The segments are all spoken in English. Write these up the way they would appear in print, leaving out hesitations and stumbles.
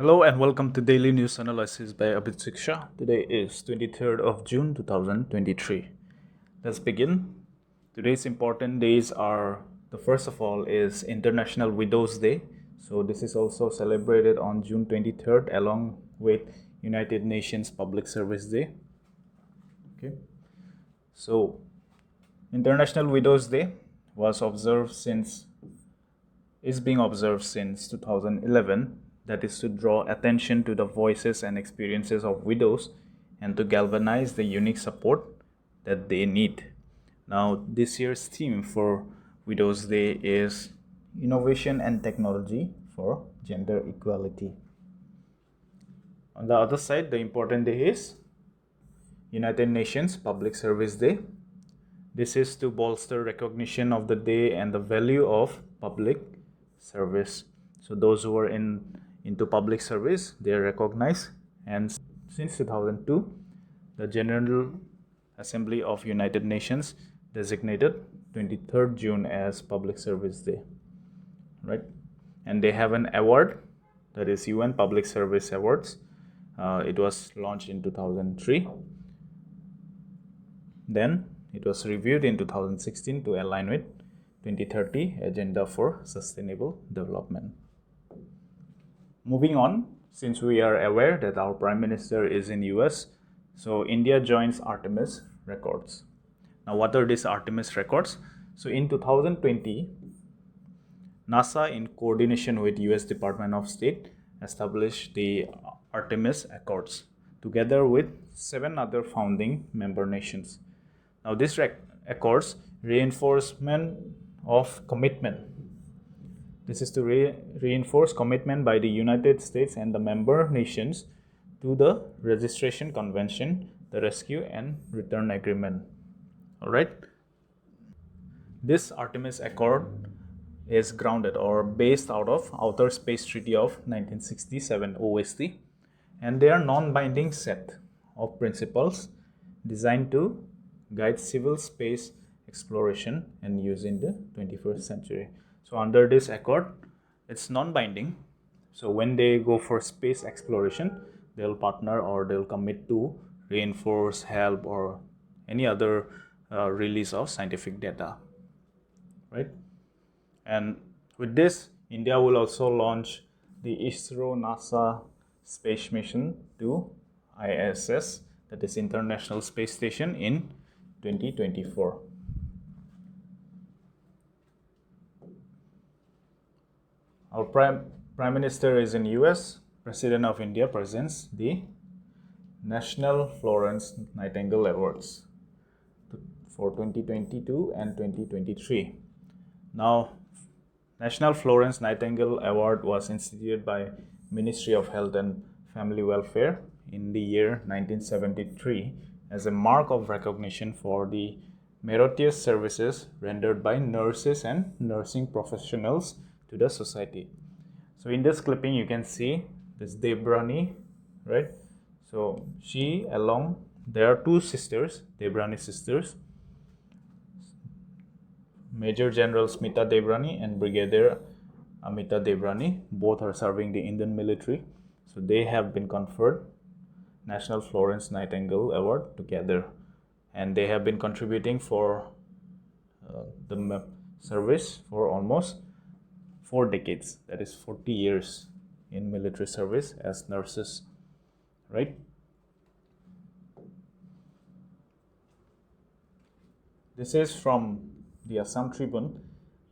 Hello and welcome to Daily News Analysis by APSC. Today is 23rd of June 2023. Let's begin. Today's important days are, the first of all is International Widows Day. So this is also celebrated on June 23rd along with United Nations Public Service Day. Okay. So International Widows Day is being observed since 2011. That is to draw attention to the voices and experiences of widows and to galvanize the unique support that they need. Now, this year's theme for Widows Day is Innovation and Technology for Gender Equality. On the other side, the important day is United Nations Public Service Day. This is to bolster recognition of the day and the value of public service. So those who are into public service, they are recognized, and since 2002 the General Assembly of United Nations designated 23rd June as Public Service Day, right? And they have an award, that is UN Public Service Awards. It was launched in 2003. Then it was reviewed in 2016 to align with 2030 Agenda for Sustainable Development. Moving on, since we are aware that our Prime Minister is in US, so India joins Artemis Accords. Now, what are these Artemis Accords? So in 2020, NASA, in coordination with US Department of State, established the Artemis Accords together with 7 other founding member nations. Now, these accords reinforcement of commitment. This is to reinforce commitment by the United States and the member nations to the Registration Convention, the Rescue and Return Agreement. All right. This Artemis Accord is grounded or based out of Outer Space Treaty of 1967 OST, and they are non-binding set of principles designed to guide civil space exploration and use in the 21st century. So under this accord, it's non-binding. So when they go for space exploration, they'll partner or they'll commit to reinforce, help, or any other release of scientific data, right? And with this, India will also launch the ISRO-NASA space mission to ISS, that is International Space Station, in 2024. Our Prime Minister is in US. President of India presents the National Florence Nightingle Awards for 2022 and 2023. Now, National Florence Nightingle Award was instituted by Ministry of Health and Family Welfare in the year 1973 as a mark of recognition for the meritorious services rendered by nurses and nursing professionals to the society. So in this clipping, you can see this Debrani, right? So there are 2 sisters, Debrani sisters, Major General Smita Debrani and Brigadier Amita Debrani. Both are serving the Indian military. So they have been conferred National Florence Nightingle Award together, and they have been contributing for the service for almost 4 decades, that is 40 years in military service as nurses, right? This is from the Assam Tribune.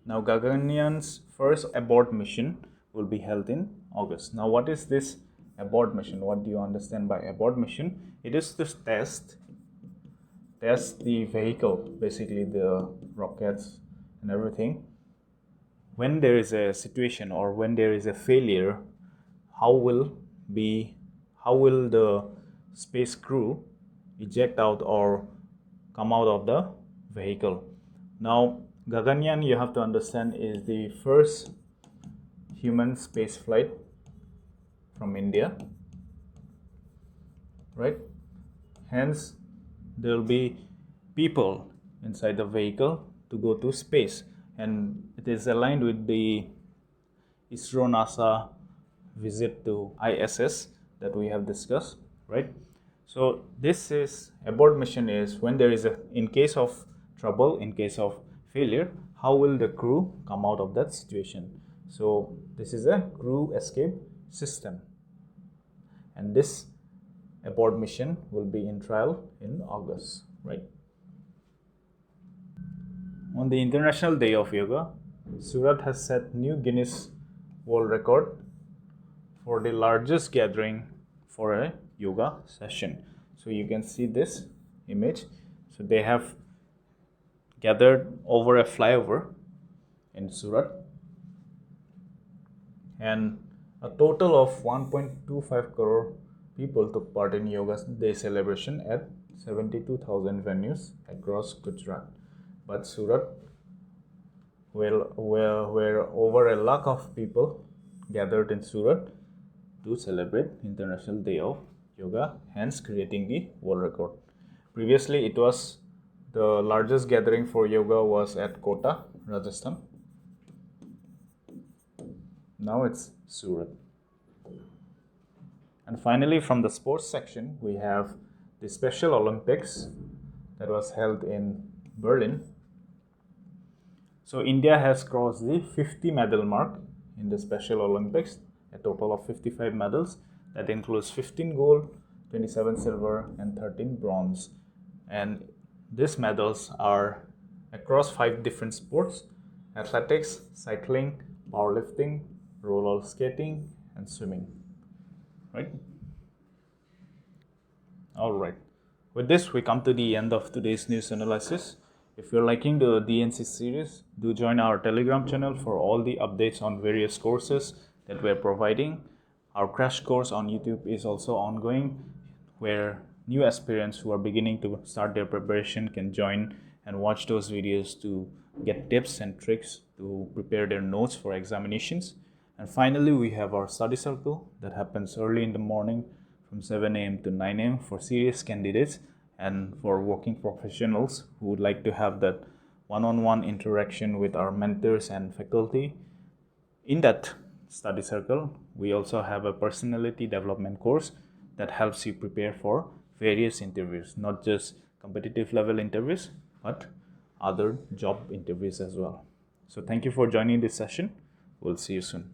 Now, Gaganyaaan's first abort mission will be held in August. Now, what is this abort mission? What do you understand by abort mission? It is to test the vehicle, basically the rockets and everything. When there is a situation or when there is a failure, how will the space crew eject out or come out of the vehicle? Now, Gaganyaan, you have to understand, is the first human space flight from India, right? Hence, there will be people inside the vehicle to go to space, and it is aligned with the ISRO NASA visit to ISS that we have discussed, right? So this is abort mission is when there is in case of trouble, in case of failure, how will the crew come out of that situation? So this is a crew escape system, and this abort mission will be in trial in August, right? On the International Day of Yoga, Surat has set new Guinness World Record for the largest gathering for a yoga session. So you can see this image. So they have gathered over a flyover in Surat, and a total of 1.25 crore people took part in Yoga Day celebration at 72,000 venues across Gujarat. But Surat, where over a lakh of people gathered in Surat to celebrate International Day of Yoga, hence creating the world record. Previously, it was the largest gathering for yoga was at Kota, Rajasthan. Now it's Surat. And finally, from the sports section, we have the Special Olympics that was held in Berlin. So India has crossed the 50 medal mark in the Special Olympics, a total of 55 medals. That includes 15 gold, 27 silver, and 13 bronze. And these medals are across 5 different sports: athletics, cycling, powerlifting, roller skating, and swimming. Right? All right. With this, we come to the end of today's news analysis. If you're liking the DNC series, do join our Telegram channel for all the updates on various courses that we're providing. Our crash course on YouTube is also ongoing, where new aspirants who are beginning to start their preparation can join and watch those videos to get tips and tricks to prepare their notes for examinations. And finally, we have our study circle that happens early in the morning from 7 a.m. to 9 a.m. for serious candidates and for working professionals who would like to have that one-on-one interaction with our mentors and faculty. In that study circle, we also have a personality development course that helps you prepare for various interviews, not just competitive level interviews, but other job interviews as well. So thank you for joining this session. We'll see you soon.